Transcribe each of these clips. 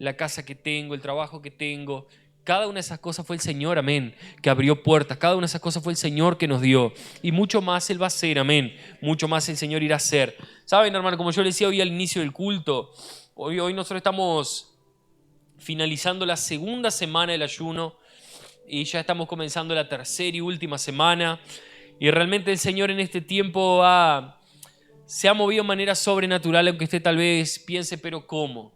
la casa que tengo, el trabajo que tengo. Cada una de esas cosas fue el Señor, amén, que abrió puertas. Cada una de esas cosas fue el Señor que nos dio. Y mucho más Él va a hacer, amén. Mucho más el Señor irá a hacer. Saben, hermano, como yo les decía hoy al inicio del culto, hoy nosotros estamos finalizando la segunda semana del ayuno y ya estamos comenzando la tercera y última semana. Y realmente el Señor en este tiempo se ha movido de manera sobrenatural, aunque usted tal vez piense, pero ¿cómo?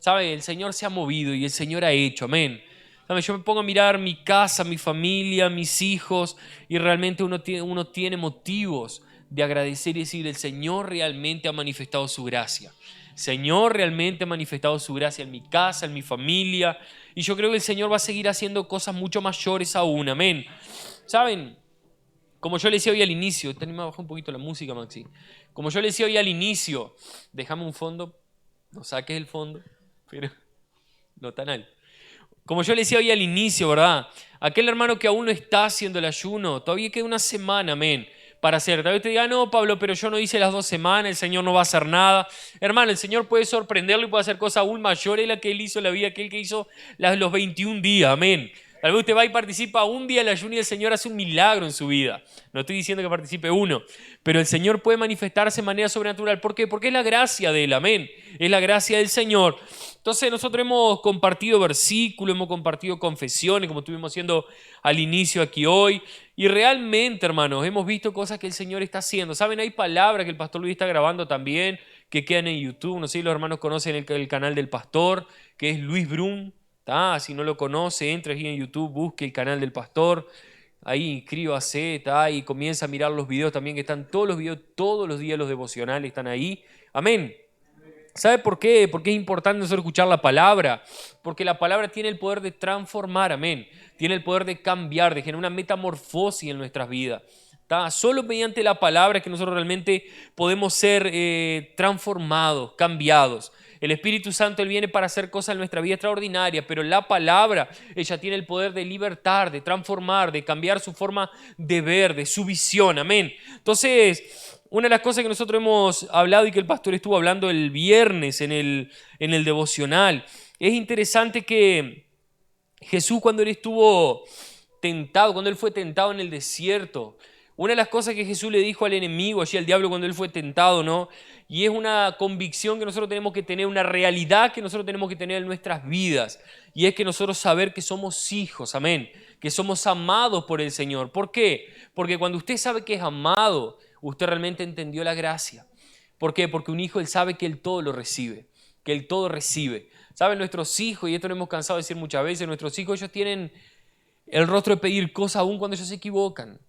¿Sabe? El Señor se ha movido y el Señor ha hecho, amén. ¿Sabe? Yo me pongo a mirar mi casa, mi familia, mis hijos, y realmente uno tiene motivos de agradecer y decir, el Señor realmente ha manifestado su gracia. El Señor realmente ha manifestado su gracia en mi casa, en mi familia, y yo creo que el Señor va a seguir haciendo cosas mucho mayores aún, amén. ¿Saben? Como yo le decía hoy al inicio, me bajó un poquito la música, Maxi. Como yo le decía hoy al inicio, déjame un fondo, no saques el fondo, pero no tan alto. Como yo le decía hoy al inicio, ¿verdad? Aquel hermano que aún no está haciendo el ayuno, todavía queda una semana, amén, para hacer. Tal vez te diga, no, Pablo, pero yo no hice las 2 semanas, el Señor no va a hacer nada. Hermano, el Señor puede sorprenderlo y puede hacer cosas aún mayores de la que Él hizo en la vida, aquel que hizo los 21 días, amén. Tal vez usted va y participa un día del ayuno y el Señor hace un milagro en su vida. No estoy diciendo que participe uno, pero el Señor puede manifestarse de manera sobrenatural. ¿Por qué? Porque es la gracia de Él, amén. Es la gracia del Señor. Entonces nosotros hemos compartido versículos, hemos compartido confesiones, como estuvimos haciendo al inicio aquí hoy. Y realmente, hermanos, hemos visto cosas que el Señor está haciendo. ¿Saben? Hay palabras que el Pastor Luis está grabando también, que quedan en YouTube. No sé si los hermanos conocen el canal del Pastor, que es Luis Brum. Si no lo conoce, entre aquí en YouTube, busque el canal del Pastor, ahí inscríbase, y comienza a mirar los videos también, que están todos los videos, todos los días los devocionales están ahí. Amén. ¿Sabe por qué? Porque es importante nosotros escuchar la palabra, porque la palabra tiene el poder de transformar, amén. Tiene el poder de cambiar, de generar una metamorfosis en nuestras vidas. Solo mediante la palabra es que nosotros realmente podemos ser transformados, cambiados. El Espíritu Santo, Él viene para hacer cosas en nuestra vida extraordinarias, pero la palabra, ella tiene el poder de libertar, de transformar, de cambiar su forma de ver, de su visión, amén. Entonces, una de las cosas que nosotros hemos hablado y que el pastor estuvo hablando el viernes en el devocional, es interesante que Jesús, cuando Él estuvo tentado, cuando Él fue tentado en el desierto, una de las cosas que Jesús le dijo al enemigo, allí al diablo, cuando Él fue tentado, ¿no? Y es una convicción que nosotros tenemos que tener, una realidad que nosotros tenemos que tener en nuestras vidas. Y es que nosotros saber que somos hijos, amén, que somos amados por el Señor. ¿Por qué? Porque cuando usted sabe que es amado, usted realmente entendió la gracia. ¿Por qué? Porque un hijo, él sabe que él todo lo recibe, que él todo recibe. ¿Saben? Nuestros hijos, y esto lo hemos cansado de decir muchas veces, nuestros hijos, ellos tienen el rostro de pedir cosas aún cuando ellos se equivocan.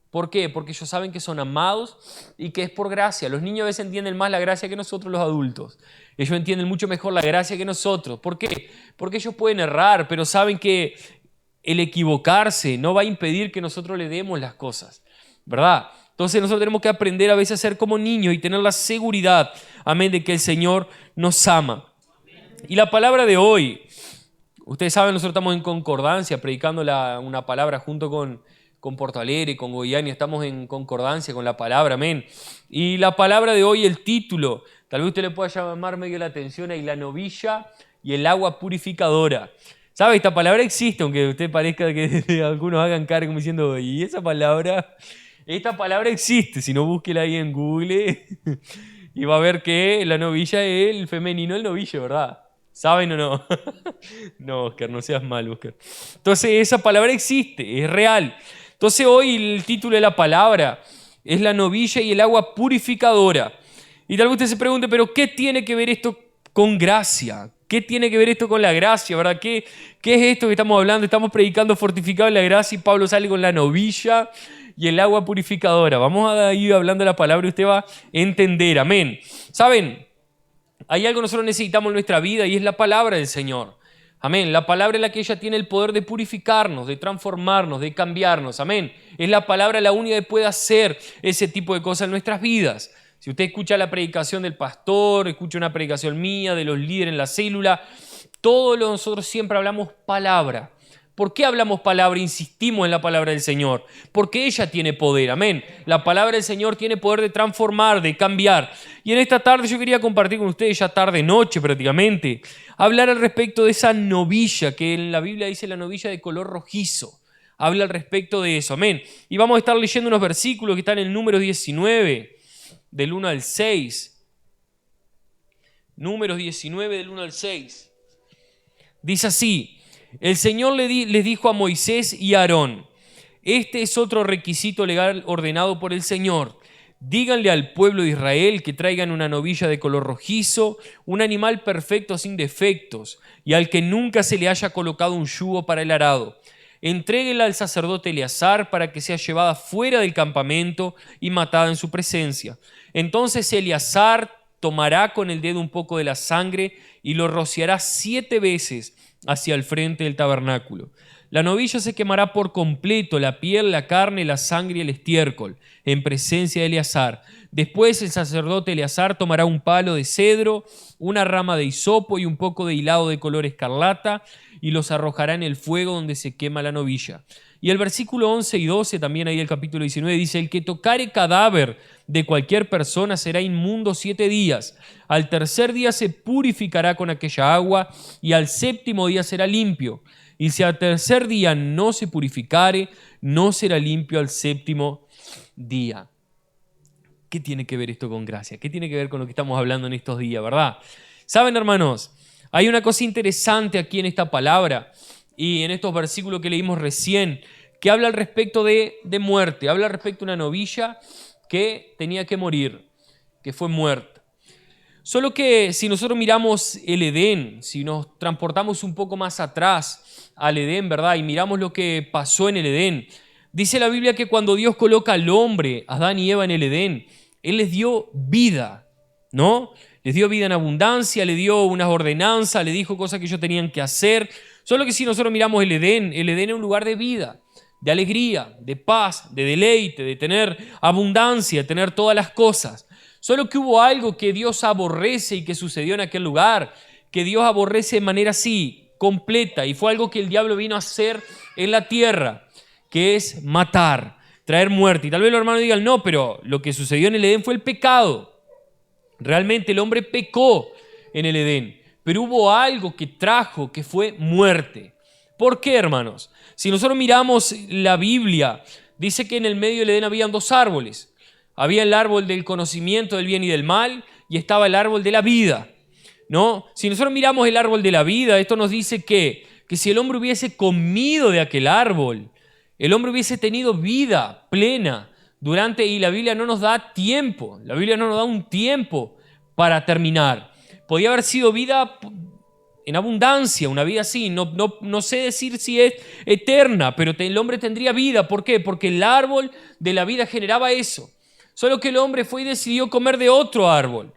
¿Por qué? Porque ellos saben que son amados y que es por gracia. Los niños a veces entienden más la gracia que nosotros los adultos. Ellos entienden mucho mejor la gracia que nosotros. ¿Por qué? Porque ellos pueden errar, pero saben que el equivocarse no va a impedir que nosotros le demos las cosas, ¿verdad? Entonces nosotros tenemos que aprender a veces a ser como niños y tener la seguridad, amén, de que el Señor nos ama. Y la palabra de hoy, ustedes saben, nosotros estamos en concordancia, predicando una palabra junto con Porto Alegre, con Goiânia, estamos en concordancia con la palabra, amén. Y la palabra de hoy, el título, tal vez usted le pueda llamar medio la atención ahí, la novilla y el agua purificadora. ¿Sabe? Esta palabra existe, aunque usted parezca que algunos hagan cara como diciendo, ¿y esa palabra? Esta palabra existe, si no búsquela ahí en Google y va a ver que la novilla es el femenino, el novillo, ¿verdad? ¿Saben o no? No, Oscar, no seas mal, Oscar. Entonces esa palabra existe, es real. Entonces hoy el título de la palabra es la novilla y el agua purificadora. Y tal vez usted se pregunte, pero ¿qué tiene que ver esto con gracia? ¿Qué tiene que ver esto con la gracia, verdad? ¿Qué es esto que estamos hablando? Estamos predicando fortificado en la gracia y Pablo sale con la novilla y el agua purificadora. Vamos a ir hablando de la palabra y usted va a entender, amén. ¿Saben? Hay algo que nosotros necesitamos en nuestra vida y es la palabra del Señor. Amén. La palabra es la que ella tiene el poder de purificarnos, de transformarnos, de cambiarnos. Amén. Es la palabra la única que puede hacer ese tipo de cosas en nuestras vidas. Si usted escucha la predicación del pastor, escucha una predicación mía, de los líderes en la célula, todos nosotros siempre hablamos palabra. ¿Por qué hablamos palabra, insistimos en la palabra del Señor? Porque ella tiene poder, amén. La palabra del Señor tiene poder de transformar, de cambiar. Y en esta tarde yo quería compartir con ustedes, ya tarde, noche prácticamente, hablar al respecto de esa novilla, que en la Biblia dice la novilla de color rojizo. Habla al respecto de eso, amén. Y vamos a estar leyendo unos versículos que están en Números 19, del 1 al 6. Números 19, del 1 al 6. Dice así: el Señor les dijo a Moisés y a Aarón: este es otro requisito legal ordenado por el Señor. Díganle al pueblo de Israel que traigan una novilla de color rojizo, un animal perfecto sin defectos, y al que nunca se le haya colocado un yugo para el arado. Entréguenla al sacerdote Eleazar para que sea llevada fuera del campamento y matada en su presencia. Entonces Eleazar tomará con el dedo un poco de la sangre y lo rociará 7 veces hacia el frente del tabernáculo. La novilla se quemará por completo, la piel, la carne, la sangre y el estiércol, en presencia de Eleazar. Después el sacerdote Eleazar tomará un palo de cedro, una rama de hisopo y un poco de hilado de color escarlata, y los arrojará en el fuego donde se quema la novilla. Y el versículo 11 y 12, también ahí del capítulo 19, dice: el que tocare cadáver de cualquier persona será inmundo 7 días. Al tercer día se purificará con aquella agua, y al séptimo día será limpio. Y si al tercer día no se purificare, no será limpio al séptimo día. ¿Qué tiene que ver esto con gracia? ¿Qué tiene que ver con lo que estamos hablando en estos días, verdad? ¿Saben, hermanos? Hay una cosa interesante aquí en esta palabra y en estos versículos que leímos recién, que habla al respecto de muerte, habla al respecto de una novilla que tenía que morir, que fue muerta. Solo que si nosotros miramos el Edén, si nos transportamos un poco más atrás al Edén, ¿verdad? Y miramos lo que pasó en el Edén, dice la Biblia que cuando Dios coloca al hombre, Adán y Eva, en el Edén, Él les dio vida, ¿no? Les dio vida en abundancia, le dio unas ordenanzas, le dijo cosas que ellos tenían que hacer. Solo que si nosotros miramos el Edén es un lugar de vida, de alegría, de paz, de deleite, de tener abundancia, de tener todas las cosas. Solo que hubo algo que Dios aborrece y que sucedió en aquel lugar, que Dios aborrece de manera así, completa, y fue algo que el diablo vino a hacer en la tierra, que es matar, traer muerte. Y tal vez los hermanos digan: no, pero lo que sucedió en el Edén fue el pecado. Realmente el hombre pecó en el Edén, pero hubo algo que trajo, que fue muerte. ¿Por qué, hermanos? Si nosotros miramos la Biblia, dice que en el medio del Edén habían 2 árboles. Había el árbol del conocimiento del bien y del mal y estaba el árbol de la vida, ¿no? Si nosotros miramos el árbol de la vida, esto nos dice que si el hombre hubiese comido de aquel árbol, el hombre hubiese tenido vida plena y la Biblia no nos da tiempo, la Biblia no nos da un tiempo para terminar. Podía haber sido vida en abundancia, una vida así, no sé decir si es eterna, pero el hombre tendría vida. ¿Por qué? Porque el árbol de la vida generaba eso. Solo que el hombre fue y decidió comer de otro árbol.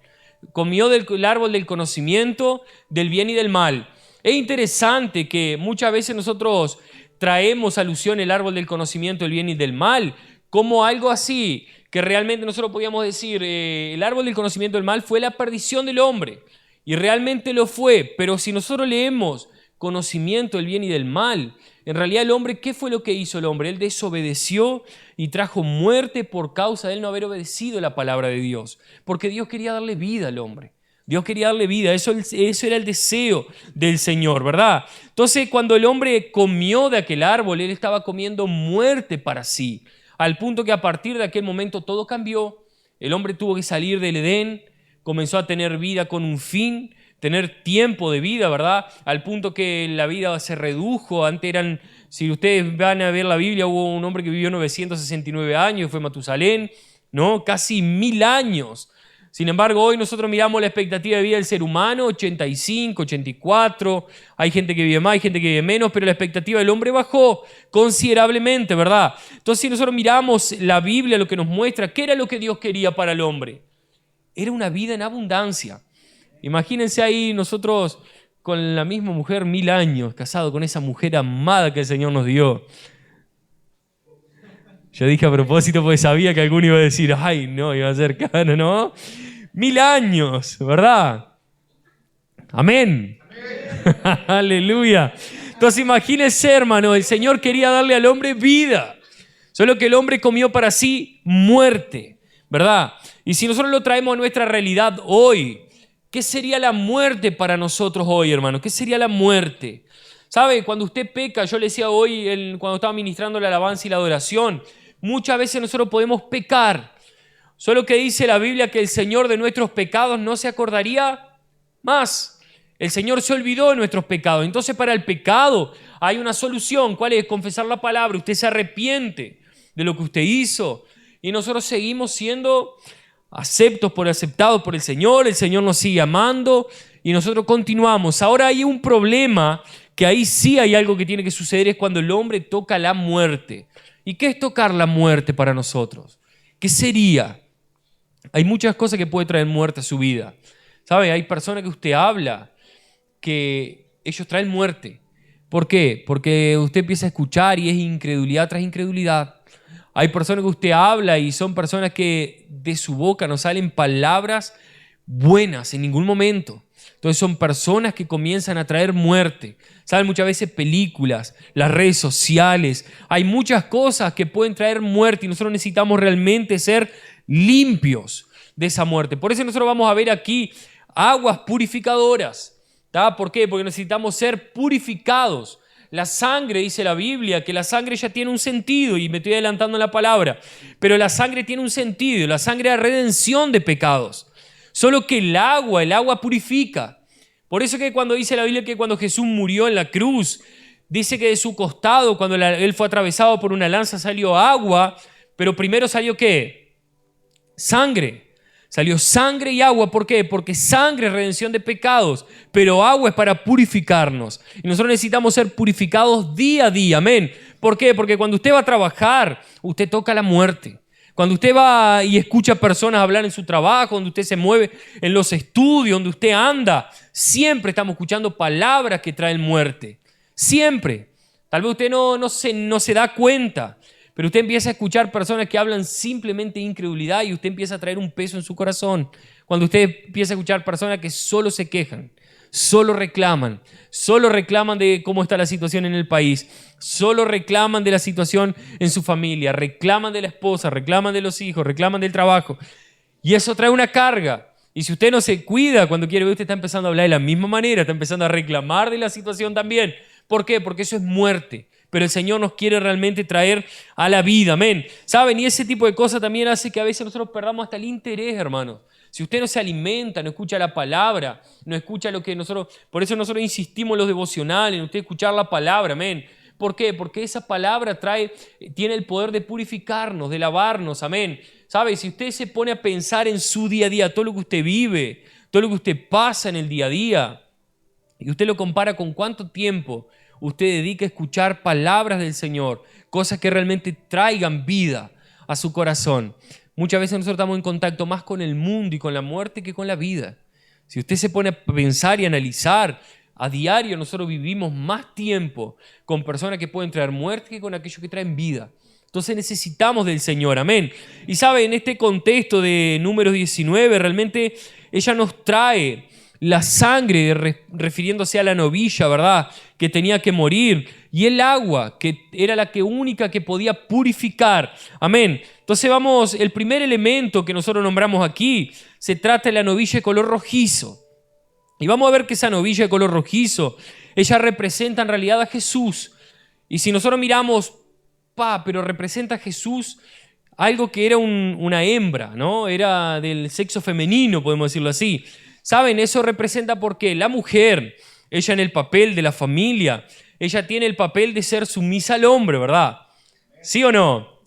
Comió del árbol del conocimiento, del bien y del mal. Es interesante que muchas veces nosotros traemos alusión al árbol del conocimiento, del bien y del mal, como algo así, que realmente nosotros podíamos decir, el árbol del conocimiento del mal fue la perdición del hombre, y realmente lo fue, pero si nosotros leemos conocimiento del bien y del mal, en realidad el hombre, ¿qué fue lo que hizo el hombre? Él desobedeció y trajo muerte por causa de él no haber obedecido la palabra de Dios, porque Dios quería darle vida al hombre. Dios quería darle vida, eso era el deseo del Señor, ¿verdad? Entonces, cuando el hombre comió de aquel árbol, él estaba comiendo muerte para sí, al punto que a partir de aquel momento todo cambió. El hombre tuvo que salir del Edén, comenzó a tener vida con un fin, tener tiempo de vida, ¿verdad? Al punto que la vida se redujo. Antes si ustedes van a ver la Biblia, hubo un hombre que vivió 969 años, que fue Matusalén, ¿no? Casi 1000 años. Sin embargo, hoy nosotros miramos la expectativa de vida del ser humano, 85, 84, hay gente que vive más, hay gente que vive menos, pero la expectativa del hombre bajó considerablemente, ¿verdad? Entonces, si nosotros miramos la Biblia, lo que nos muestra, ¿qué era lo que Dios quería para el hombre? Era una vida en abundancia. Imagínense ahí nosotros con la misma mujer 1000 años, casado con esa mujer amada que el Señor nos dio. Yo dije a propósito porque sabía que alguno iba a decir: ay, no, iba a ser caro, ¿no? 1000 años, ¿verdad? Amén. Aleluya. Entonces imagínense, hermano, el Señor quería darle al hombre vida. Solo que el hombre comió para sí muerte, ¿verdad? Y si nosotros lo traemos a nuestra realidad hoy, ¿qué sería la muerte para nosotros hoy, hermano? ¿Qué sería la muerte? ¿Sabe? Cuando usted peca, yo le decía hoy, cuando estaba ministrando la alabanza y la adoración, muchas veces nosotros podemos pecar. Solo que dice la Biblia que el Señor de nuestros pecados no se acordaría más. El Señor se olvidó de nuestros pecados. Entonces para el pecado hay una solución. ¿Cuál es? Confesar la palabra. Usted se arrepiente de lo que usted hizo. Y nosotros seguimos siendo aceptados por el Señor nos sigue amando y nosotros continuamos. Ahora hay un problema, que ahí sí hay algo que tiene que suceder, es cuando el hombre toca la muerte. ¿Y qué es tocar la muerte para nosotros? ¿Qué sería? Hay muchas cosas que puede traer muerte a su vida. ¿Sabe? Hay personas que usted habla que ellos traen muerte. ¿Por qué? Porque usted empieza a escuchar y es incredulidad tras incredulidad. Hay personas que usted habla y son personas que de su boca no salen palabras buenas en ningún momento. Entonces son personas que comienzan a traer muerte. ¿Saben? Muchas veces películas, las redes sociales, hay muchas cosas que pueden traer muerte y nosotros necesitamos realmente ser limpios de esa muerte. Por eso nosotros vamos a ver aquí aguas purificadoras. ¿Tá? ¿Por qué? Porque necesitamos ser purificados. La sangre, dice la Biblia, que la sangre ya tiene un sentido, y me estoy adelantando en la palabra, pero la sangre tiene un sentido, la sangre es redención de pecados. Solo que el agua purifica. Por eso que cuando dice la Biblia que cuando Jesús murió en la cruz, dice que de su costado, cuando él fue atravesado por una lanza, salió agua, pero primero salió ¿qué? Sangre. Salió sangre y agua. ¿Por qué? Porque sangre es redención de pecados, pero agua es para purificarnos. Y nosotros necesitamos ser purificados día a día. Amén. ¿Por qué? Porque cuando usted va a trabajar, usted toca la muerte. Cuando usted va y escucha personas hablar en su trabajo, donde usted se mueve en los estudios, donde usted anda, siempre estamos escuchando palabras que traen muerte. Siempre. Tal vez usted no se da cuenta, pero usted empieza a escuchar personas que hablan simplemente de incredulidad y usted empieza a traer un peso en su corazón. Cuando usted empieza a escuchar personas que solo se quejan, solo reclaman de cómo está la situación en el país, solo reclaman de la situación en su familia, reclaman de la esposa, reclaman de los hijos, reclaman del trabajo. Y eso trae una carga. Y si usted no se cuida, cuando quiere ver, usted está empezando a hablar de la misma manera, está empezando a reclamar de la situación también. ¿Por qué? Porque eso es muerte. Pero el Señor nos quiere realmente traer a la vida, amén. ¿Saben? Y ese tipo de cosas también hace que a veces nosotros perdamos hasta el interés, hermanos. Si usted no se alimenta, no escucha la palabra, no escucha lo que nosotros... Por eso nosotros insistimos en los devocionales, en usted escuchar la palabra, amén. ¿Por qué? Porque esa palabra tiene el poder de purificarnos, de lavarnos, amén. ¿Sabe? Si usted se pone a pensar en su día a día, todo lo que usted vive, todo lo que usted pasa en el día a día, y usted lo compara con cuánto tiempo usted dedica a escuchar palabras del Señor, cosas que realmente traigan vida a su corazón. Muchas veces nosotros estamos en contacto más con el mundo y con la muerte que con la vida. Si usted se pone a pensar y analizar, a diario nosotros vivimos más tiempo con personas que pueden traer muerte que con aquellos que traen vida. Entonces necesitamos del Señor, amén. Y sabe, en este contexto de Números 19, realmente ella nos trae la sangre, refiriéndose a la novilla, ¿verdad?, que tenía que morir, y el agua, que era la única que podía purificar. Amén. Entonces el primer elemento que nosotros nombramos aquí, se trata de la novilla de color rojizo. Y vamos a ver que esa novilla de color rojizo, ella representa en realidad a Jesús. Y si nosotros miramos, pero representa a Jesús algo que era una hembra, ¿no? Era del sexo femenino, podemos decirlo así. ¿Saben? Eso representa porque la mujer, ella en el papel de la familia, ella tiene el papel de ser sumisa al hombre, ¿verdad? ¿Sí o no?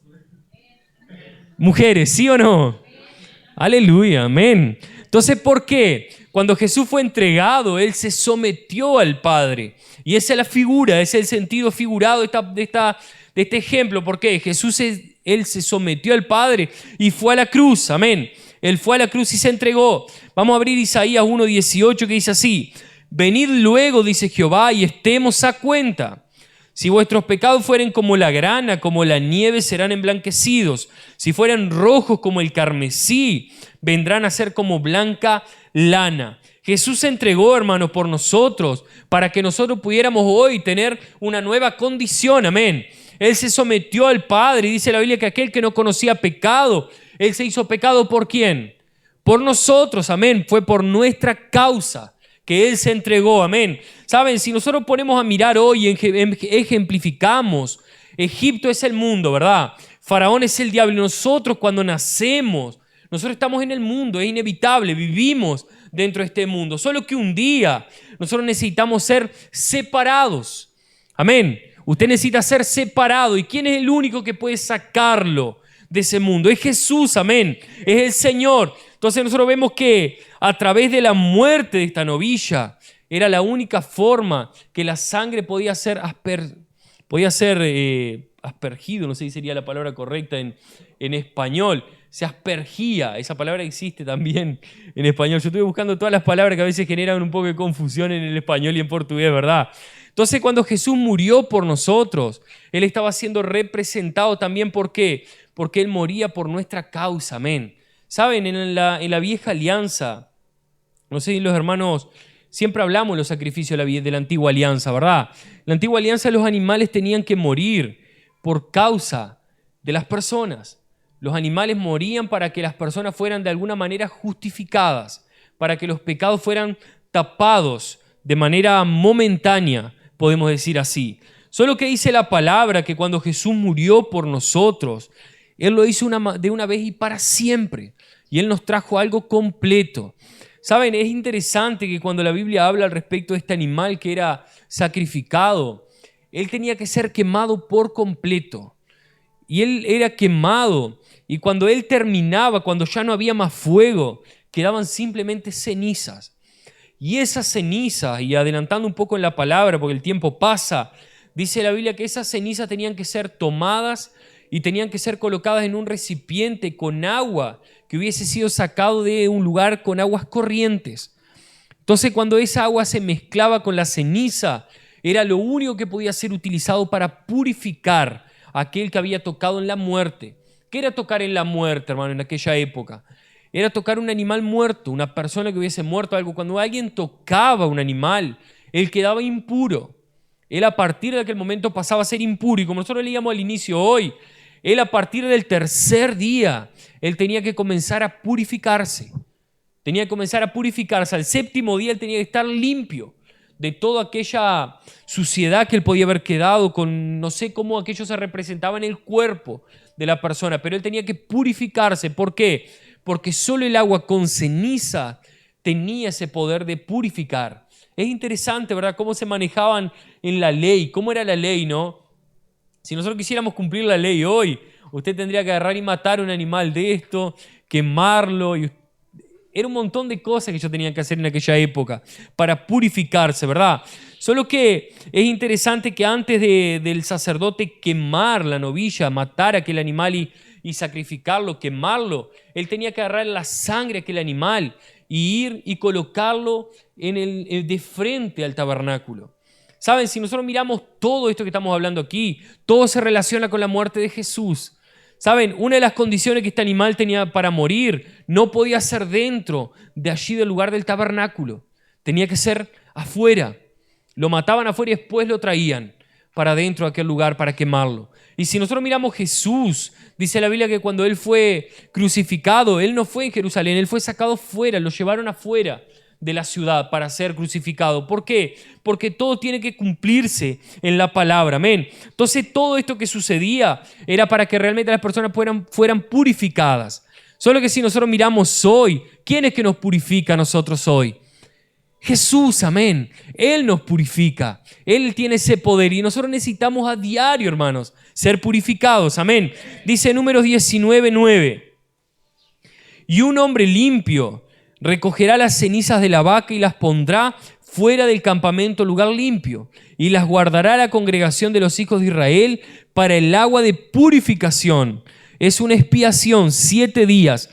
Mujeres, ¿sí o no? Aleluya, amén. Entonces, ¿por qué? Cuando Jesús fue entregado, Él se sometió al Padre. Y esa es la figura, ese es el sentido figurado de este ejemplo. ¿Por qué? Jesús, Él se sometió al Padre y fue a la cruz, amén. Él fue a la cruz y se entregó. Vamos a abrir Isaías 1:18 que dice así: venid luego, dice Jehová, y estemos a cuenta. Si vuestros pecados fueren como la grana, como la nieve, serán emblanquecidos. Si fueran rojos como el carmesí, vendrán a ser como blanca lana. Jesús se entregó, hermano, por nosotros, para que nosotros pudiéramos hoy tener una nueva condición, amén. Él se sometió al Padre y dice la Biblia que aquel que no conocía pecado, Él se hizo pecado ¿por quién? Por nosotros, amén. Fue por nuestra causa que Él se entregó, amén. Saben, si nosotros ponemos a mirar hoy, ejemplificamos, Egipto es el mundo, ¿verdad? Faraón es el diablo y nosotros cuando nacemos, nosotros estamos en el mundo, es inevitable, vivimos dentro de este mundo. Solo que un día nosotros necesitamos ser separados. Amén. Usted necesita ser separado. ¿Y quién es el único que puede sacarlo de ese mundo? Es Jesús, amén. Es el Señor. Entonces nosotros vemos que a través de la muerte de esta novilla era la única forma que la sangre podía ser aspergido, no sé si sería la palabra correcta en español. Se aspergía, esa palabra existe también en español. Yo estuve buscando todas las palabras que a veces generan un poco de confusión en el español y en portugués, ¿verdad? Entonces cuando Jesús murió por nosotros, Él estaba siendo representado también, ¿por qué? Porque Él moría por nuestra causa, amén. Saben, en la vieja alianza, no sé si los hermanos, siempre hablamos de los sacrificios de la antigua alianza, ¿verdad? En la antigua alianza los animales tenían que morir por causa de las personas. Los animales morían para que las personas fueran de alguna manera justificadas, para que los pecados fueran tapados de manera momentánea, podemos decir así. Solo que dice la palabra que cuando Jesús murió por nosotros, Él lo hizo de una vez y para siempre. Y Él nos trajo algo completo. Saben, es interesante que cuando la Biblia habla al respecto de este animal que era sacrificado, Él tenía que ser quemado por completo. Y Él era quemado. Y cuando Él terminaba, cuando ya no había más fuego, quedaban simplemente cenizas. Y esas cenizas, y adelantando un poco en la palabra, porque el tiempo pasa, dice la Biblia que esas cenizas tenían que ser tomadas y tenían que ser colocadas en un recipiente con agua que hubiese sido sacado de un lugar con aguas corrientes. Entonces, cuando esa agua se mezclaba con la ceniza, era lo único que podía ser utilizado para purificar a aquel que había tocado en la muerte. ¿Qué era tocar en la muerte, hermano, en aquella época? Era tocar un animal muerto, una persona que hubiese muerto algo. Cuando alguien tocaba un animal, él quedaba impuro. Él a partir de aquel momento pasaba a ser impuro. Y como nosotros leíamos al inicio hoy, él a partir del tercer día, él tenía que comenzar a purificarse. Tenía que comenzar a purificarse. Al séptimo día él tenía que estar limpio de toda aquella suciedad que él podía haber quedado con, no sé cómo aquello se representaba en el cuerpo de la persona, pero él tenía que purificarse. ¿Por qué? Porque solo el agua con ceniza tenía ese poder de purificar. Es interesante, ¿verdad?, cómo se manejaban en la ley, cómo era la ley, ¿no? Si nosotros quisiéramos cumplir la ley hoy, usted tendría que agarrar y matar un animal de esto, quemarlo, y era un montón de cosas que ellos tenían que hacer en aquella época para purificarse, ¿verdad? Solo que es interesante que antes del sacerdote quemar la novilla, matar a aquel animal y sacrificarlo, quemarlo, él tenía que agarrar la sangre de aquel animal y ir y colocarlo de frente al tabernáculo. Saben, si nosotros miramos todo esto que estamos hablando aquí, todo se relaciona con la muerte de Jesús. Saben, una de las condiciones que este animal tenía para morir no podía ser dentro de allí del lugar del tabernáculo. Tenía que ser afuera. Lo mataban afuera y después lo traían para dentro de aquel lugar para quemarlo. Y si nosotros miramos Jesús, dice la Biblia que cuando Él fue crucificado, Él no fue en Jerusalén, Él fue sacado fuera, lo llevaron afuera de la ciudad para ser crucificado. ¿Por qué? Porque todo tiene que cumplirse en la palabra, amén. Entonces todo esto que sucedía era para que realmente las personas fueran purificadas. Solo que si nosotros miramos hoy, ¿quién es que nos purifica a nosotros hoy? Jesús, amén. Él nos purifica. Él tiene ese poder y nosotros necesitamos a diario, hermanos, ser purificados, amén. Dice Números 19:9. Y un hombre limpio recogerá las cenizas de la vaca y las pondrá fuera del campamento, lugar limpio, y las guardará la congregación de los hijos de Israel para el agua de purificación. Es una expiación, 7 días.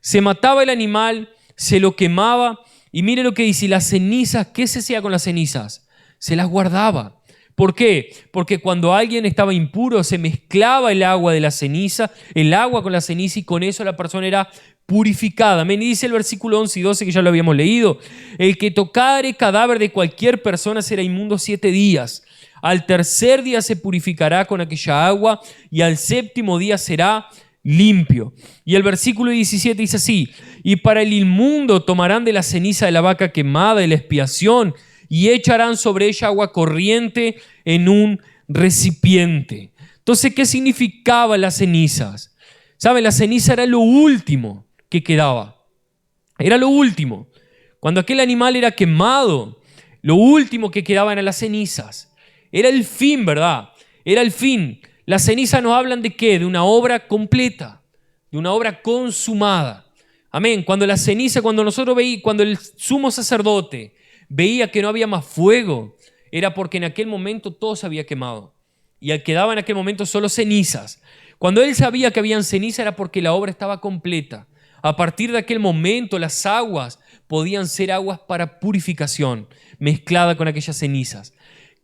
Se mataba el animal, se lo quemaba, y mire lo que dice, las cenizas, ¿qué se hacía con las cenizas? Se las guardaba. ¿Por qué? Porque cuando alguien estaba impuro, se mezclaba el agua de la ceniza, el agua con la ceniza, y con eso la persona era purificada. Amén. Y dice el versículo 11 y 12 que ya lo habíamos leído: el que tocare cadáver de cualquier persona será inmundo 7 días. Al tercer día se purificará con aquella agua y al séptimo día será limpio. Y el versículo 17 dice así: y para el inmundo tomarán de la ceniza de la vaca quemada de la expiación y echarán sobre ella agua corriente en un recipiente. Entonces, ¿qué significaban las cenizas? ¿Saben? La ceniza era lo último que quedaba. Era lo último. Cuando aquel animal era quemado, lo último que quedaba eran las cenizas. Era el fin, ¿verdad? Era el fin. Las cenizas nos hablan de ¿qué? De una obra completa, de una obra consumada. Amén. Cuando la ceniza, cuando el sumo sacerdote veía que no había más fuego, era porque en aquel momento todo se había quemado y quedaban en aquel momento solo cenizas. Cuando él sabía que habían ceniza era porque la obra estaba completa. A partir de aquel momento las aguas podían ser aguas para purificación, mezclada con aquellas cenizas.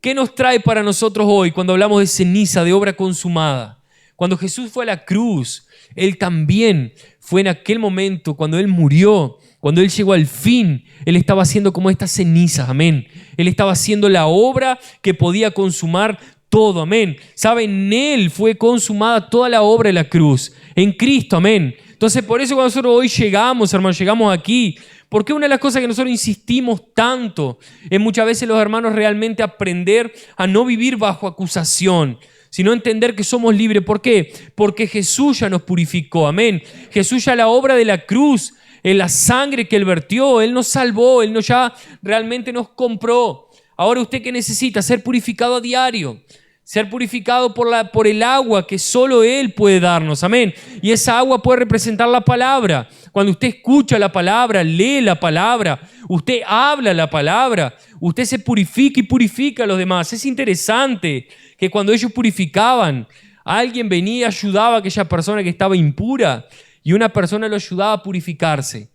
¿Qué nos trae para nosotros hoy cuando hablamos de ceniza, de obra consumada? Cuando Jesús fue a la cruz, Él también fue en aquel momento, cuando Él murió, cuando Él llegó al fin, Él estaba haciendo como estas cenizas, amén. Él estaba haciendo la obra que podía consumar todo, amén. ¿Saben? En Él fue consumada toda la obra de la cruz, en Cristo, amén. Entonces, por eso cuando nosotros hoy llegamos, hermanos, llegamos aquí, porque una de las cosas que nosotros insistimos tanto es muchas veces los hermanos realmente aprender a no vivir bajo acusación, sino entender que somos libres. ¿Por qué? Porque Jesús ya nos purificó, amén. Jesús ya la obra de la cruz, en la sangre que Él vertió, Él nos salvó, Él ya realmente nos compró. Ahora usted, ¿qué necesita? Ser purificado a diario. Ser purificado por el agua que solo Él puede darnos, amén. Y esa agua puede representar la palabra. Cuando usted escucha la palabra, lee la palabra, usted habla la palabra, usted se purifica y purifica a los demás. Es interesante que cuando ellos purificaban, alguien venía y ayudaba a aquella persona que estaba impura y una persona lo ayudaba a purificarse.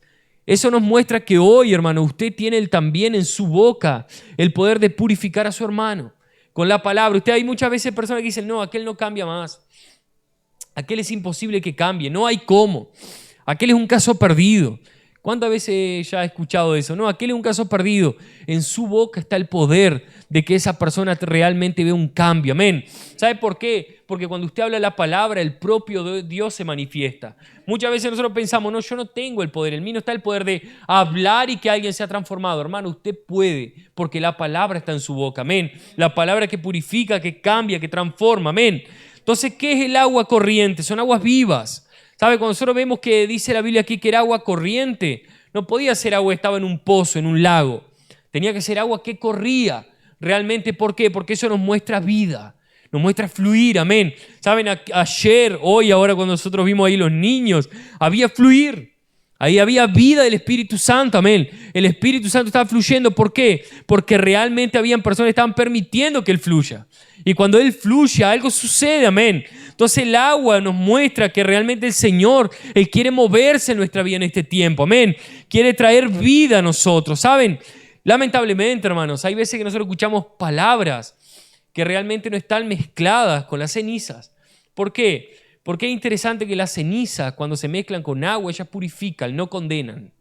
Eso nos muestra que hoy, hermano, usted tiene también en su boca el poder de purificar a su hermano. Con la palabra. Hay muchas veces personas que dicen: no, aquel no cambia más. Aquel es imposible que cambie. No hay cómo. Aquel es un caso perdido. ¿Cuántas veces ya he escuchado eso? No, aquel es un caso perdido. En su boca está el poder de que esa persona realmente vea un cambio. Amén. ¿Sabe por qué? Porque cuando usted habla la palabra, el propio Dios se manifiesta. Muchas veces nosotros pensamos: no, yo no tengo el poder. En mí no está el poder de hablar y que alguien sea transformado. Hermano, usted puede, porque la palabra está en su boca. Amén. La palabra que purifica, que cambia, que transforma. Amén. Entonces, ¿qué es el agua corriente? Son aguas vivas. ¿Sabe? Cuando nosotros vemos que dice la Biblia aquí que era agua corriente, no podía ser agua que estaba en un pozo, en un lago. Tenía que ser agua que corría. Realmente, ¿por qué? Porque eso nos muestra vida, nos muestra fluir, amén. ¿Saben? Ayer, hoy, ahora cuando nosotros vimos ahí los niños, había fluir. Ahí había vida del Espíritu Santo, amén. El Espíritu Santo estaba fluyendo. ¿Por qué? Porque realmente habían personas que estaban permitiendo que Él fluya. Y cuando Él fluye, algo sucede, amén. Entonces el agua nos muestra que realmente el Señor, Él quiere moverse en nuestra vida en este tiempo, amén. Quiere traer vida a nosotros, ¿saben? Lamentablemente, hermanos, hay veces que nosotros escuchamos palabras que realmente no están mezcladas con las cenizas. ¿Por qué? Porque es interesante que las cenizas, cuando se mezclan con agua, ellas purifican, no condenan.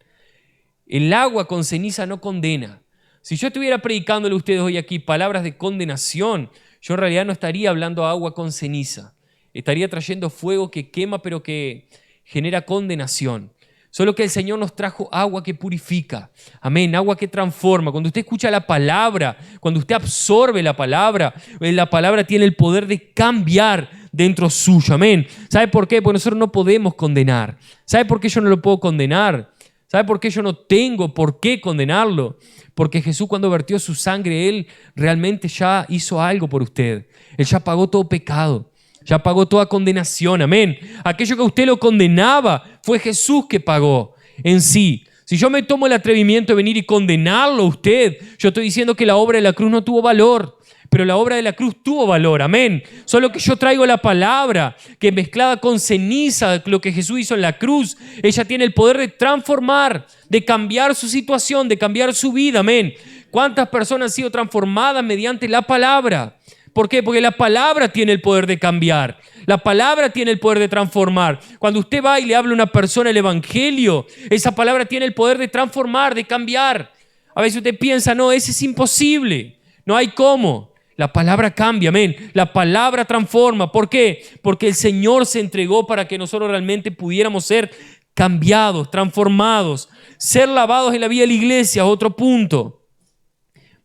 El agua con ceniza no condena. Si yo estuviera predicándole a ustedes hoy aquí palabras de condenación, yo en realidad no estaría hablando agua con ceniza. Estaría trayendo fuego que quema, pero que genera condenación. Solo que el Señor nos trajo agua que purifica. Amén, agua que transforma. Cuando usted escucha la palabra, cuando usted absorbe la palabra tiene el poder de cambiar dentro suyo. Amén. ¿Sabe por qué? Porque nosotros no podemos condenar. ¿Sabe por qué yo no lo puedo condenar? ¿Sabe por qué yo no tengo por qué condenarlo? Porque Jesús, cuando vertió su sangre, Él realmente ya hizo algo por usted. Él ya pagó todo pecado. Ya pagó toda condenación, amén. Aquello que a usted lo condenaba fue Jesús que pagó en sí. Si yo me tomo el atrevimiento de venir y condenarlo a usted, yo estoy diciendo que la obra de la cruz no tuvo valor, pero la obra de la cruz tuvo valor, amén. Solo que yo traigo la palabra que mezclada con ceniza, lo que Jesús hizo en la cruz, ella tiene el poder de transformar, de cambiar su situación, de cambiar su vida, amén. ¿Cuántas personas han sido transformadas mediante la palabra? ¿Por qué? Porque la palabra tiene el poder de cambiar. La palabra tiene el poder de transformar. Cuando usted va y le habla a una persona el evangelio, esa palabra tiene el poder de transformar, de cambiar. A veces usted piensa, no, ese es imposible, no hay cómo. La palabra cambia, amén. La palabra transforma. ¿Por qué? Porque el Señor se entregó para que nosotros realmente pudiéramos ser cambiados, transformados, ser lavados en la vida de la iglesia. Otro punto.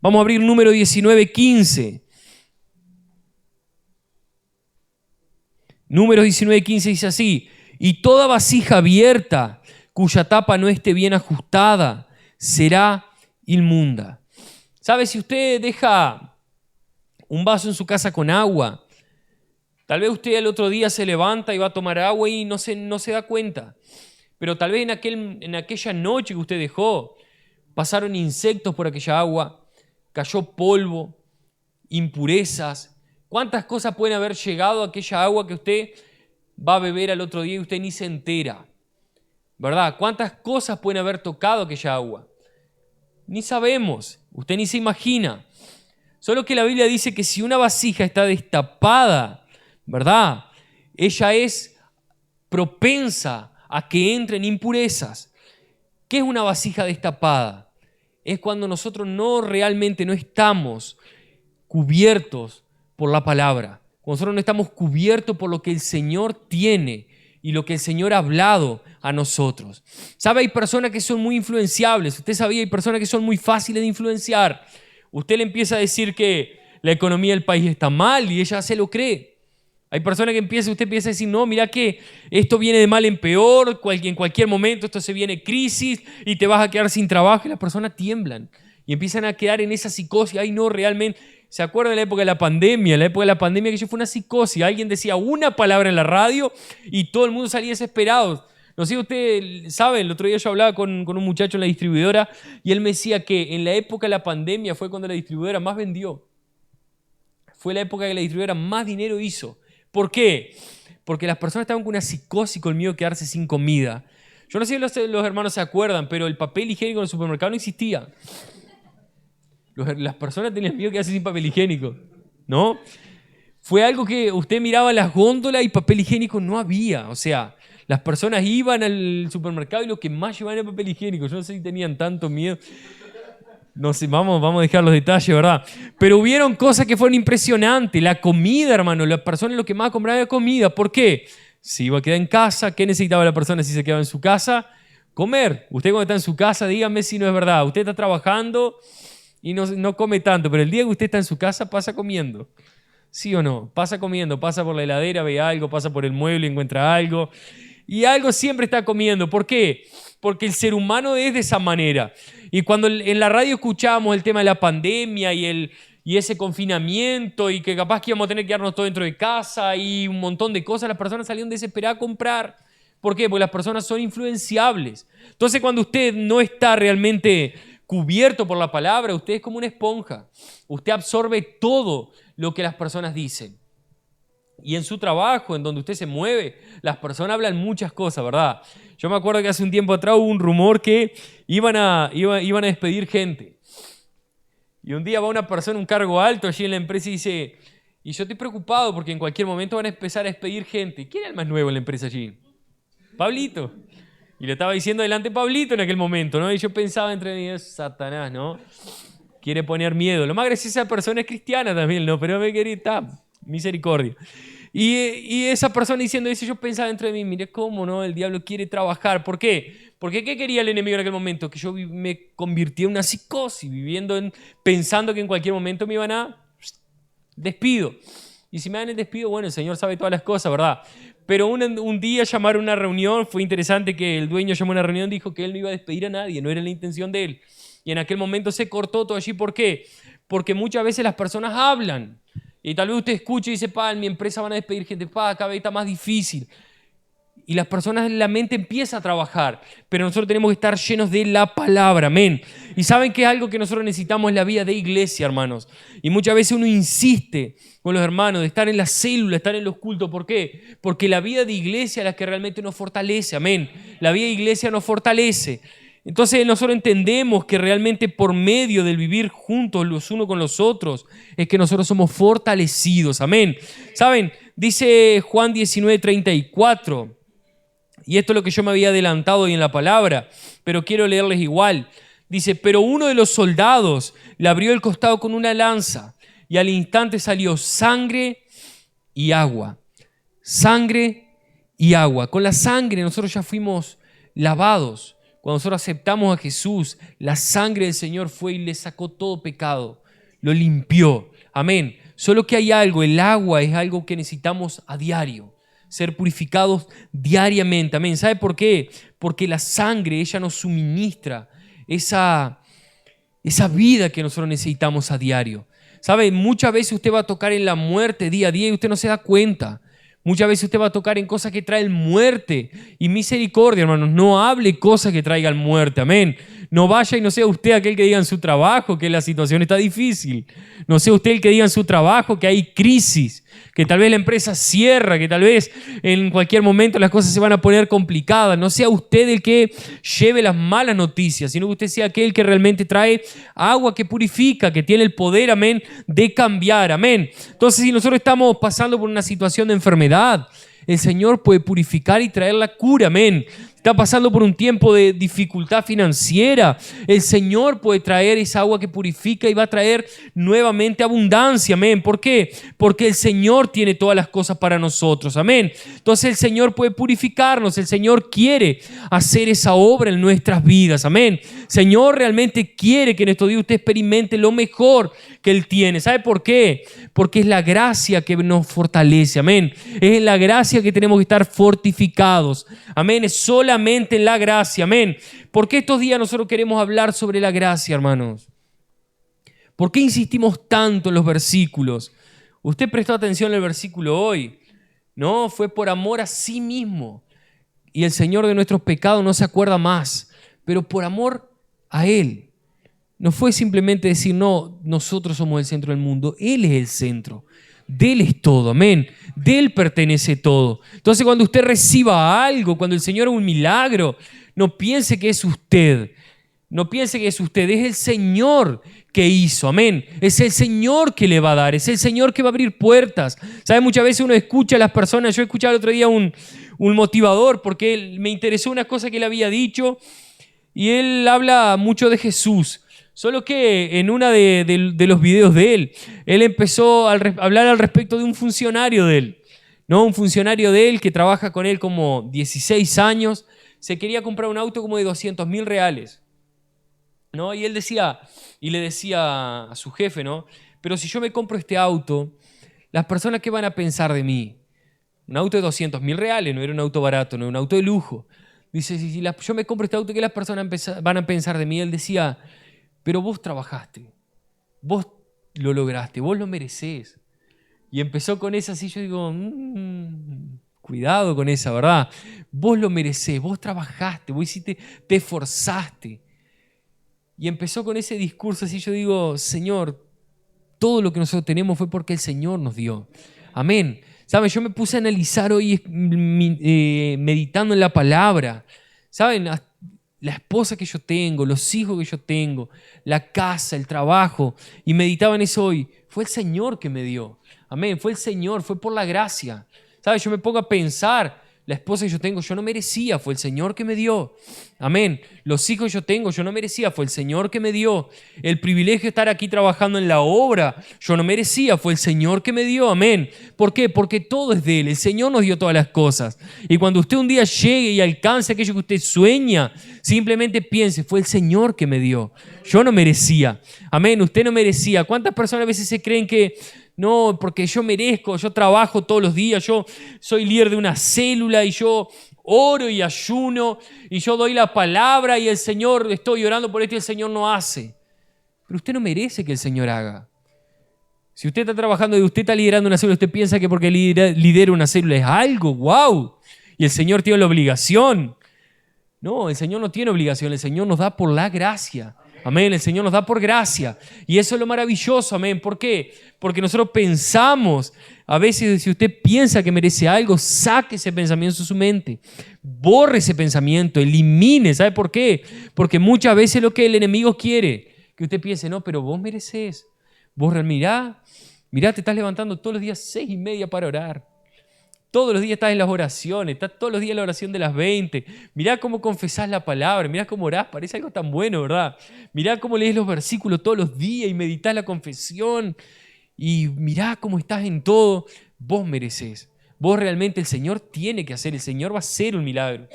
Vamos a abrir número 19:15. Números 19:15 dice así: y toda vasija abierta, cuya tapa no esté bien ajustada, será inmunda. ¿Sabe? Si usted deja un vaso en su casa con agua, tal vez usted el otro día se levanta y va a tomar agua y no se da cuenta. Pero tal vez en aquella noche que usted dejó, pasaron insectos por aquella agua, cayó polvo, impurezas. ¿Cuántas cosas pueden haber llegado a aquella agua que usted va a beber al otro día y usted ni se entera? ¿Verdad? ¿Cuántas cosas pueden haber tocado aquella agua? Ni sabemos, usted ni se imagina. Solo que la Biblia dice que si una vasija está destapada, ¿verdad? Ella es propensa a que entren impurezas. ¿Qué es una vasija destapada? Es cuando nosotros realmente no estamos cubiertos por la palabra. Cuando nosotros no estamos cubiertos por lo que el Señor tiene y lo que el Señor ha hablado a nosotros. ¿Sabe? Hay personas que son muy influenciables. Usted sabía, hay personas que son muy fáciles de influenciar. Usted le empieza a decir que la economía del país está mal y ella se lo cree. Hay personas que usted empieza a decir, no, mira que esto viene de mal en peor, en cualquier momento esto se viene crisis y te vas a quedar sin trabajo, y las personas tiemblan y empiezan a quedar en esa psicosis. Ay, no, realmente. ¿Se acuerdan de la época de la pandemia? En la época de la pandemia que fue una psicosis. Alguien decía una palabra en la radio y todo el mundo salía desesperado. No sé si usted sabe, el otro día yo hablaba con un muchacho en la distribuidora y él me decía que en la época de la pandemia fue cuando la distribuidora más vendió. Fue la época que la distribuidora más dinero hizo. ¿Por qué? Porque las personas estaban con una psicosis, con miedo de quedarse sin comida. Yo no sé si los hermanos se acuerdan, pero el papel higiénico en el supermercado no existía. Las personas tenían miedo de quedarse sin papel higiénico, ¿no? Fue algo que usted miraba las góndolas y papel higiénico no había. O sea, las personas iban al supermercado y lo que más llevaban era papel higiénico. Yo no sé si tenían tanto miedo. No sé, vamos a dejar los detalles, ¿verdad? Pero hubieron cosas que fueron impresionantes. La comida, hermano. Las personas lo que más compraban era comida. ¿Por qué? Si iba a quedar en casa, ¿qué necesitaba la persona si se quedaba en su casa? Comer. Usted cuando está en su casa, dígame si no es verdad. Usted está trabajando y no come tanto, pero el día que usted está en su casa pasa comiendo. ¿Sí o no? Pasa comiendo, pasa por la heladera, ve algo, pasa por el mueble, encuentra algo. Y algo siempre está comiendo. ¿Por qué? Porque el ser humano es de esa manera. Y cuando en la radio escuchábamos el tema de la pandemia y ese confinamiento y que capaz que íbamos a tener que quedarnos todos dentro de casa y un montón de cosas, las personas salieron desesperadas a comprar. ¿Por qué? Porque las personas son influenciables. Entonces, cuando usted no está realmente cubierto por la palabra, usted es como una esponja. Usted absorbe todo lo que las personas dicen. Y en su trabajo, en donde usted se mueve, las personas hablan muchas cosas, ¿verdad? Yo me acuerdo que hace un tiempo atrás hubo un rumor que iban a despedir gente. Y un día va una persona, un cargo alto allí en la empresa y dice, y yo estoy preocupado porque en cualquier momento van a empezar a despedir gente. ¿Quién era el más nuevo en la empresa allí? Pablito. Y le estaba diciendo delante Pablito en aquel momento, ¿no? Y yo pensaba entre mí, Satanás, ¿no? Quiere poner miedo. Lo más gracioso, esa persona es cristiana también, ¿no? Pero me quería, misericordia. Y esa persona diciendo eso, yo pensaba dentro de mí, mire cómo, ¿no? El diablo quiere trabajar. ¿Por qué? Porque ¿qué quería el enemigo en aquel momento? Que yo me convirtiera en una psicosis, pensando que en cualquier momento me iban a despido. Y si me dan el despido, bueno, el Señor sabe todas las cosas, ¿verdad? Pero un día llamaron a una reunión, fue interesante que el dueño llamó a una reunión y dijo que él no iba a despedir a nadie, no era la intención de él. Y en aquel momento se cortó todo allí. ¿Por qué? Porque muchas veces las personas hablan. Y tal vez usted escuche y dice, en mi empresa van a despedir gente, cada vez está más difícil. Y las personas, la mente empieza a trabajar, pero nosotros tenemos que estar llenos de la palabra, amén. Y saben que es algo que nosotros necesitamos en la vida de iglesia, hermanos. Y muchas veces uno insiste con los hermanos de estar en la célula, estar en los cultos. ¿Por qué? Porque la vida de iglesia es la que realmente nos fortalece, amén. La vida de iglesia nos fortalece. Entonces nosotros entendemos que realmente por medio del vivir juntos los unos con los otros es que nosotros somos fortalecidos, amén. ¿Saben? Dice Juan 19:34, y esto es lo que yo me había adelantado hoy en la palabra, pero quiero leerles igual. Dice, pero uno de los soldados le abrió el costado con una lanza y al instante salió sangre y agua. Sangre y agua. Con la sangre nosotros ya fuimos lavados. Cuando nosotros aceptamos a Jesús, la sangre del Señor fue y le sacó todo pecado. Lo limpió. Amén. Solo que hay algo, el agua es algo que necesitamos a diario. Ser purificados diariamente. Amén. ¿Sabe por qué? Porque la sangre, ella nos suministra esa vida que nosotros necesitamos a diario. ¿Sabe? Muchas veces usted va a tocar en la muerte día a día y usted no se da cuenta. Muchas veces usted va a tocar en cosas que traen muerte y misericordia, hermanos. No hable cosas que traigan muerte, amén. No vaya y no sea usted aquel que diga en su trabajo que la situación está difícil. No sea usted el que diga en su trabajo que hay crisis, que tal vez la empresa cierra, que tal vez en cualquier momento las cosas se van a poner complicadas. No sea usted el que lleve las malas noticias, sino que usted sea aquel que realmente trae agua que purifica, que tiene el poder, amén, de cambiar, amén. Entonces, si nosotros estamos pasando por una situación de enfermedad, el Señor puede purificar y traer la cura, amén. Está pasando por un tiempo de dificultad financiera, el Señor puede traer esa agua que purifica y va a traer nuevamente abundancia, amén. ¿Por qué? Porque el Señor tiene todas las cosas para nosotros, amén. Entonces el Señor puede purificarnos, el Señor quiere hacer esa obra en nuestras vidas, amén. El Señor realmente quiere que en estos días usted experimente lo mejor que Él tiene. ¿Sabe por qué? Porque es la gracia que nos fortalece, amén. Es en la gracia que tenemos que estar fortificados, amén. Es solamente en la gracia, amén. ¿Por qué estos días nosotros queremos hablar sobre la gracia, hermanos? ¿Por qué insistimos tanto en los versículos? Usted prestó atención al versículo hoy. No, fue por amor a sí mismo. Y el Señor de nuestros pecados no se acuerda más, pero por amor a Él. No fue simplemente decir, no, nosotros somos el centro del mundo. Él es el centro. De Él es todo, amén. De Él pertenece todo. Entonces, cuando usted reciba algo, cuando el Señor haga un milagro, no piense que es usted. No piense que es usted. Es el Señor que hizo, amén. Es el Señor que le va a dar. Es el Señor que va a abrir puertas. ¿Sabe? Muchas veces uno escucha a las personas. Yo escuchaba el otro día un motivador porque me interesó una cosa que él había dicho y él habla mucho de Jesús. Solo que en uno de los videos de él empezó a hablar al respecto de un funcionario de él, ¿no? Un funcionario de él que trabaja con él como 16 años, se quería comprar un auto como de 200.000 reales, ¿no? Y él decía, y le decía a su jefe, ¿no? Pero si yo me compro este auto, las personas, ¿qué van a pensar de mí? Un auto de 200.000 reales, no era un auto barato, no era un auto de lujo. Dice, si yo me compro este auto, ¿qué las personas van a pensar de mí? Él decía, pero vos trabajaste, vos lo lograste, vos lo merecés. Y empezó con esa así, yo digo, cuidado con esa, ¿verdad? Vos lo merecés, vos trabajaste, vos hiciste, te esforzaste. Y empezó con ese discurso así, yo digo, Señor, todo lo que nosotros tenemos fue porque el Señor nos dio. Amén. ¿Saben? Yo me puse a analizar hoy meditando en la palabra. ¿Saben? La esposa que yo tengo, los hijos que yo tengo, la casa, el trabajo, y meditaba en eso hoy. Fue el Señor que me dio. Amén, fue el Señor, fue por la gracia. ¿Sabes? Yo me pongo a pensar, la esposa que yo tengo, yo no merecía, fue el Señor que me dio. Amén. Los hijos que yo tengo, yo no merecía, fue el Señor que me dio. El privilegio de estar aquí trabajando en la obra, yo no merecía, fue el Señor que me dio. Amén. ¿Por qué? Porque todo es de Él. El Señor nos dio todas las cosas. Y cuando usted un día llegue y alcance aquello que usted sueña, simplemente piense, fue el Señor que me dio. Yo no merecía. Amén. Usted no merecía. ¿Cuántas personas a veces se creen que no, porque yo merezco, yo trabajo todos los días, yo soy líder de una célula y yo oro y ayuno y yo doy la palabra y el Señor, estoy orando por esto y el Señor no hace? Pero usted no merece que el Señor haga. Si usted está trabajando y usted está liderando una célula, usted piensa que porque lidera una célula es algo, wow, y el Señor tiene la obligación. No, el Señor no tiene obligación, el Señor nos da por la gracia. Amén, el Señor nos da por gracia. Y eso es lo maravilloso, amén. ¿Por qué? Porque nosotros pensamos, a veces si usted piensa que merece algo, saque ese pensamiento de su mente. Borre ese pensamiento, elimine. ¿Sabe por qué? Porque muchas veces lo que el enemigo quiere, que usted piense, no, pero vos mereces. Vos mirá, te estás levantando todos los días 6:30 para orar. Todos los días estás en las oraciones, estás todos los días en la oración de las 20. Mirá cómo confesás la palabra, mirá cómo orás, parece algo tan bueno, ¿verdad? Mirá cómo lees los versículos todos los días y meditas la confesión. Y mirá cómo estás en todo. Vos mereces. Vos realmente, el Señor tiene que hacer, el Señor va a hacer un milagro.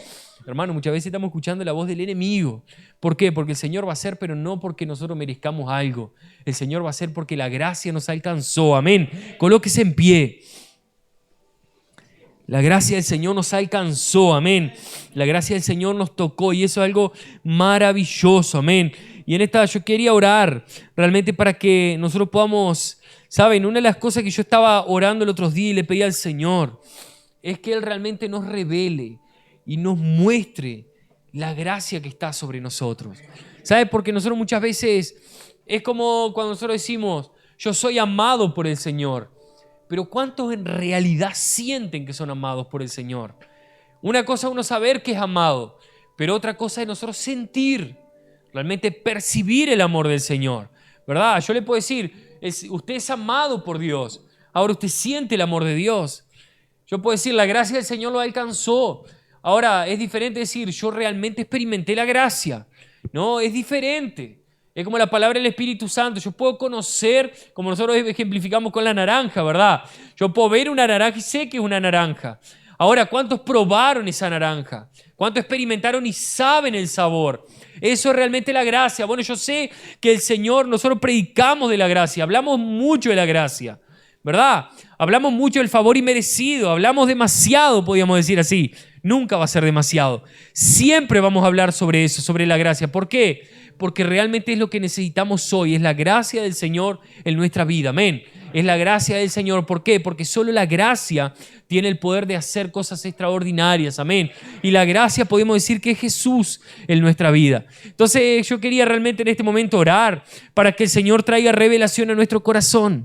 Hermano, muchas veces estamos escuchando la voz del enemigo. ¿Por qué? Porque el Señor va a hacer, pero no porque nosotros merezcamos algo. El Señor va a hacer porque la gracia nos alcanzó. Amén. Colóquese en pie. La gracia del Señor nos alcanzó, amén. La gracia del Señor nos tocó y eso es algo maravilloso, amén. Y en esta yo quería orar realmente para que nosotros podamos, ¿saben? Una de las cosas que yo estaba orando el otro día y le pedí al Señor es que Él realmente nos revele y nos muestre la gracia que está sobre nosotros. ¿Sabe? Porque nosotros muchas veces es como cuando nosotros decimos, yo soy amado por el Señor. Pero ¿cuántos en realidad sienten que son amados por el Señor? Una cosa es uno saber que es amado, pero otra cosa es nosotros sentir, realmente percibir el amor del Señor, ¿verdad? Yo le puedo decir, usted es amado por Dios, ahora usted siente el amor de Dios. Yo puedo decir, la gracia del Señor lo alcanzó. Ahora, es diferente decir, yo realmente experimenté la gracia. No, es diferente. Es como la palabra del Espíritu Santo. Yo puedo conocer, como nosotros ejemplificamos con la naranja, ¿verdad? Yo puedo ver una naranja y sé que es una naranja. Ahora, ¿cuántos probaron esa naranja? ¿Cuántos experimentaron y saben el sabor? Eso es realmente la gracia. Bueno, yo sé que el Señor, nosotros predicamos de la gracia, hablamos mucho de la gracia, ¿verdad? Hablamos mucho del favor inmerecido, hablamos demasiado, podríamos decir así. Nunca va a ser demasiado. Siempre vamos a hablar sobre eso, sobre la gracia. ¿Por qué? Porque realmente es lo que necesitamos hoy, es la gracia del Señor en nuestra vida, amén. Es la gracia del Señor, ¿por qué? Porque solo la gracia tiene el poder de hacer cosas extraordinarias, amén. Y la gracia podemos decir que es Jesús en nuestra vida. Entonces yo quería realmente en este momento orar para que el Señor traiga revelación a nuestro corazón,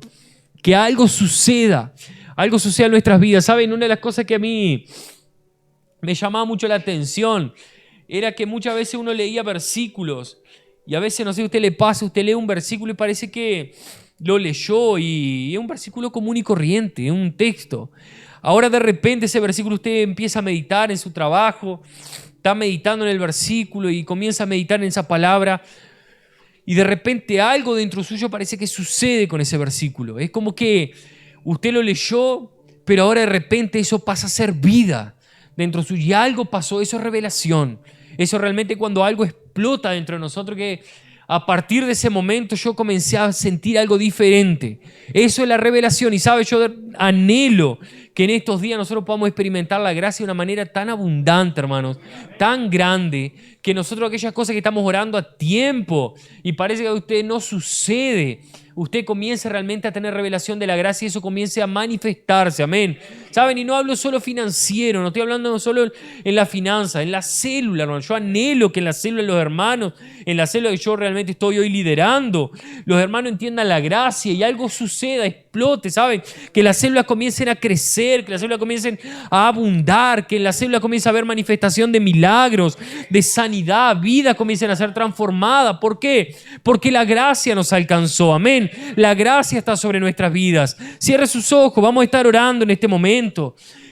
que algo suceda en nuestras vidas. ¿Saben? Una de las cosas que a mí me llamaba mucho la atención era que muchas veces uno leía versículos y a veces, no sé, a usted le pasa, usted lee un versículo y parece que lo leyó y es un versículo común y corriente, es un texto. Ahora de repente ese versículo usted empieza a meditar en su trabajo, está meditando en el versículo y comienza a meditar en esa palabra y de repente algo dentro suyo parece que sucede con ese versículo. Es como que usted lo leyó, pero ahora de repente eso pasa a ser vida dentro suyo y algo pasó, eso es revelación. Eso realmente cuando algo explota dentro de nosotros, que a partir de ese momento yo comencé a sentir algo diferente. Eso es la revelación. Y sabes, yo anhelo que en estos días nosotros podamos experimentar la gracia de una manera tan abundante, hermanos, tan grande, que nosotros aquellas cosas que estamos orando a tiempo y parece que a usted no sucede, usted comience realmente a tener revelación de la gracia y eso comience a manifestarse, amén. ¿Saben? Y no hablo solo financiero, no estoy hablando solo en la finanza, en la célula, hermano. Yo anhelo que en la célula de los hermanos, en la célula que yo realmente estoy hoy liderando, los hermanos entiendan la gracia y algo suceda, explote, ¿saben? Que las células comiencen a crecer, que las células comiencen a abundar, que en la célula comience a haber manifestación de milagros, de sanidad, vidas comiencen a ser transformadas. ¿Por qué? Porque la gracia nos alcanzó, amén. La gracia está sobre nuestras vidas. Cierre sus ojos, vamos a estar orando en este momento.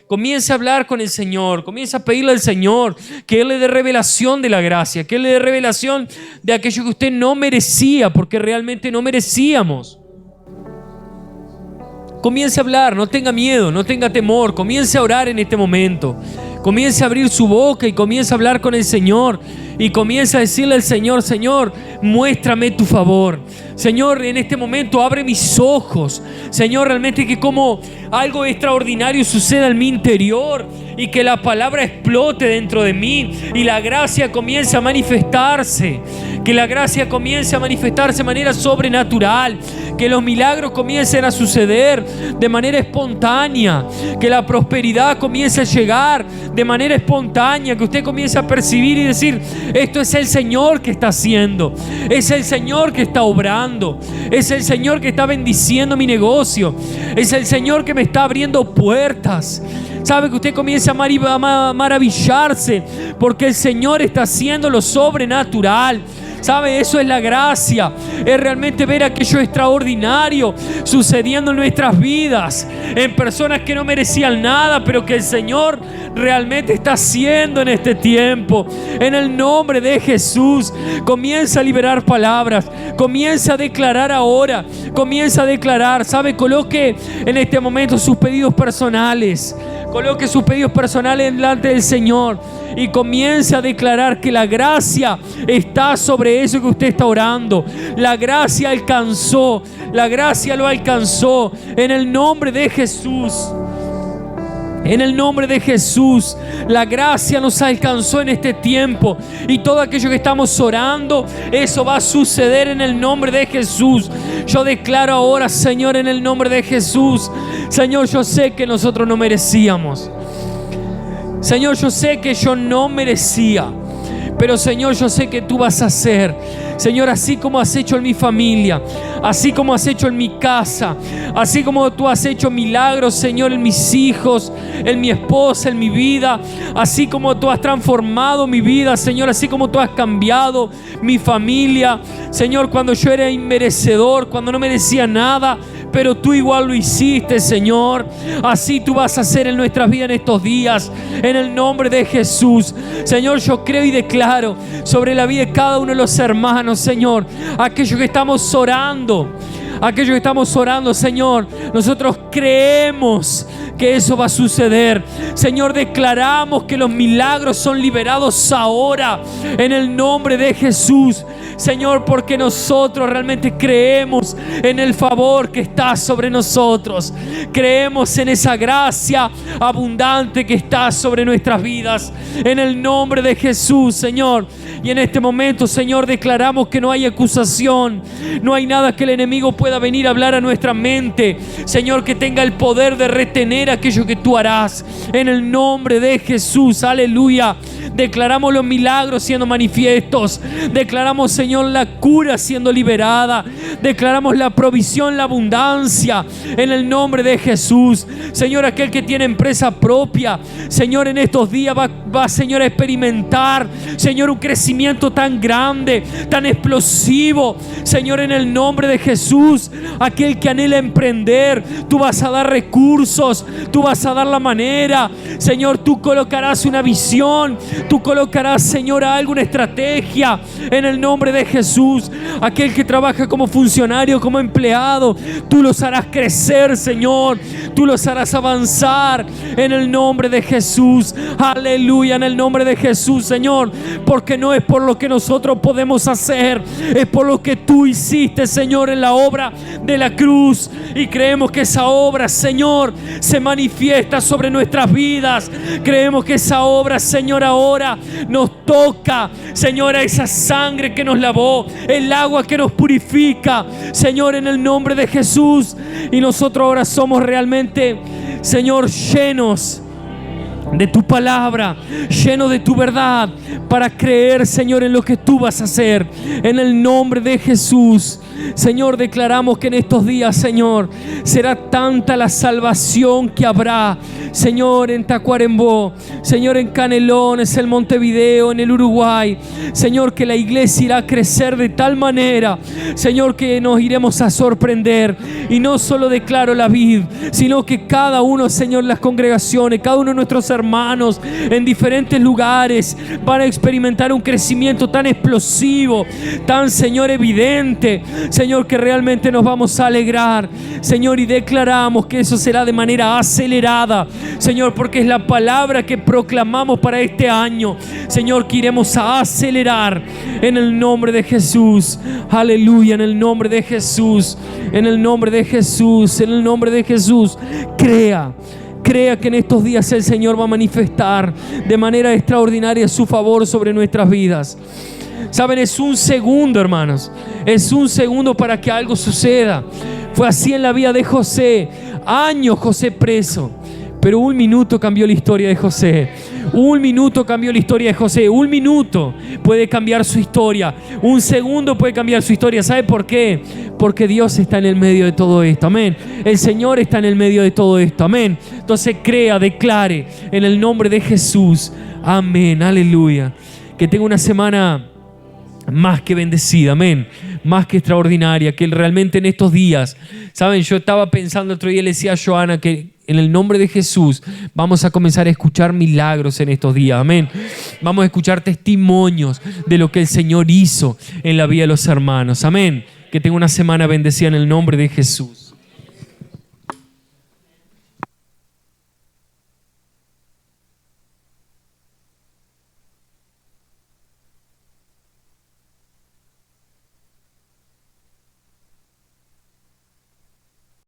Comience a hablar con el Señor, comience a pedirle al Señor que Él le dé revelación de la gracia, que Él le dé revelación de aquello que usted no merecía, porque realmente no merecíamos. Comience a hablar, no tenga miedo, no tenga temor, comience a orar en este momento. Comience a abrir su boca y comience a hablar con el Señor y comience a decirle al Señor: Señor, muéstrame tu favor. Señor, en este momento abre mis ojos. Señor, realmente que como algo extraordinario suceda en mi interior y que la palabra explote dentro de mí y la gracia comience a manifestarse. Que la gracia comience a manifestarse de manera sobrenatural. Que los milagros comiencen a suceder de manera espontánea. Que la prosperidad comience a llegar de manera espontánea. Que usted comience a percibir y decir: esto es el Señor que está haciendo. Es el Señor que está obrando. Es el Señor que está bendiciendo mi negocio. Es el Señor que me está abriendo puertas. Sabe, que usted comienza a maravillarse porque el Señor está haciendo lo sobrenatural. ¿Sabe? Eso es la gracia. Es realmente ver aquello extraordinario sucediendo en nuestras vidas, en personas que no merecían nada, pero que el Señor realmente está haciendo en este tiempo. En el nombre de Jesús, comienza a liberar palabras, comienza a declarar ahora, comienza a declarar. ¿Sabe? Coloque en este momento sus pedidos personales, coloque sus pedidos personales delante del Señor y comience a declarar que la gracia está sobre eso que usted está orando. La gracia alcanzó, la gracia lo alcanzó en el nombre de Jesús. En el nombre de Jesús, la gracia nos alcanzó en este tiempo, y todo aquello que estamos orando, eso va a suceder en el nombre de Jesús. Yo declaro ahora, Señor, en el nombre de Jesús, Señor, yo sé que nosotros no merecíamos. Señor, yo sé que yo no merecía, pero Señor, yo sé que tú vas a hacer. Señor, así como has hecho en mi familia, así como has hecho en mi casa, así como tú has hecho milagros, Señor, en mis hijos, en mi esposa, en mi vida, así como tú has transformado mi vida, Señor, así como tú has cambiado mi familia, Señor, cuando yo era inmerecedor, cuando no merecía nada, pero tú igual lo hiciste, Señor. Así tú vas a hacer en nuestras vidas en estos días, en el nombre de Jesús. Señor, yo creo y declaro sobre la vida de cada uno de los hermanos, Señor, aquellos que estamos orando, Señor, nosotros creemos que eso va a suceder. Señor, declaramos que los milagros son liberados ahora en el nombre de Jesús. Señor, porque nosotros realmente creemos en el favor que está sobre nosotros. Creemos en esa gracia abundante que está sobre nuestras vidas. En el nombre de Jesús, Señor. Y en este momento, Señor, declaramos que no hay acusación, no hay nada que el enemigo pueda venir a hablar a nuestra mente, Señor, que tenga el poder de retener aquello que tú harás. En el nombre de Jesús, aleluya. Declaramos los milagros siendo manifiestos. Declaramos, Señor, la cura siendo liberada. Declaramos la provisión, la abundancia en el nombre de Jesús. Señor, aquel que tiene empresa propia, Señor, en estos días va, Señor, a experimentar, Señor, un crecimiento tan grande, tan explosivo. Señor, en el nombre de Jesús, aquel que anhela emprender, tú vas a dar recursos, tú vas a dar la manera. Señor, tú colocarás una visión, tú colocarás, Señor, alguna estrategia en el nombre de Jesús. Aquel que trabaja como funcionario, como empleado, tú los harás crecer, Señor. Tú los harás avanzar en el nombre de Jesús. Aleluya, en el nombre de Jesús, Señor. Porque no es por lo que nosotros podemos hacer, es por lo que tú hiciste, Señor, en la obra de la cruz. Y creemos que esa obra, Señor, se manifiesta sobre nuestras vidas. Creemos que esa obra, Señor, ahora nos toca, Señor, a esa sangre que nos lavó, el agua que nos purifica, Señor, en el nombre de Jesús. Y nosotros ahora somos realmente, Señor, llenos de tu palabra, lleno de tu verdad, para creer, Señor, en lo que tú vas a hacer. En el nombre de Jesús, Señor, declaramos que en estos días, Señor, será tanta la salvación que habrá, Señor, en Tacuarembó, Señor, en Canelones, en Montevideo, en el Uruguay, Señor, que la iglesia irá a crecer de tal manera, Señor, que nos iremos a sorprender. Y no solo declaro la vid, sino que cada uno, Señor, las congregaciones, cada uno de nuestros hermanos en diferentes lugares van a experimentar un crecimiento tan explosivo, tan, Señor, evidente, Señor, que realmente nos vamos a alegrar, Señor, y declaramos que eso será de manera acelerada, Señor, porque es la palabra que proclamamos para este año, Señor, que iremos a acelerar en el nombre de Jesús. Aleluya, en el nombre de Jesús, en el nombre de Jesús, en el nombre de Jesús. Crea que en estos días el Señor va a manifestar de manera extraordinaria su favor sobre nuestras vidas. Saben, es un segundo, hermanos, es un segundo para que algo suceda. Fue así en la vida de José. Años José preso, pero un minuto cambió la historia de José. Un minuto cambió la historia de José. Un minuto puede cambiar su historia. Un segundo puede cambiar su historia. ¿Sabe por qué? Porque Dios está en el medio de todo esto. Amén. El Señor está en el medio de todo esto. Amén. Entonces crea, declare en el nombre de Jesús. Amén. Aleluya. Que tenga una semana más que bendecida, amén, más que extraordinaria, que realmente en estos días, ¿saben? Yo estaba pensando otro día, le decía a Joana que en el nombre de Jesús vamos a comenzar a escuchar milagros en estos días, amén. Vamos a escuchar testimonios de lo que el Señor hizo en la vida de los hermanos, amén. Que tenga una semana bendecida en el nombre de Jesús.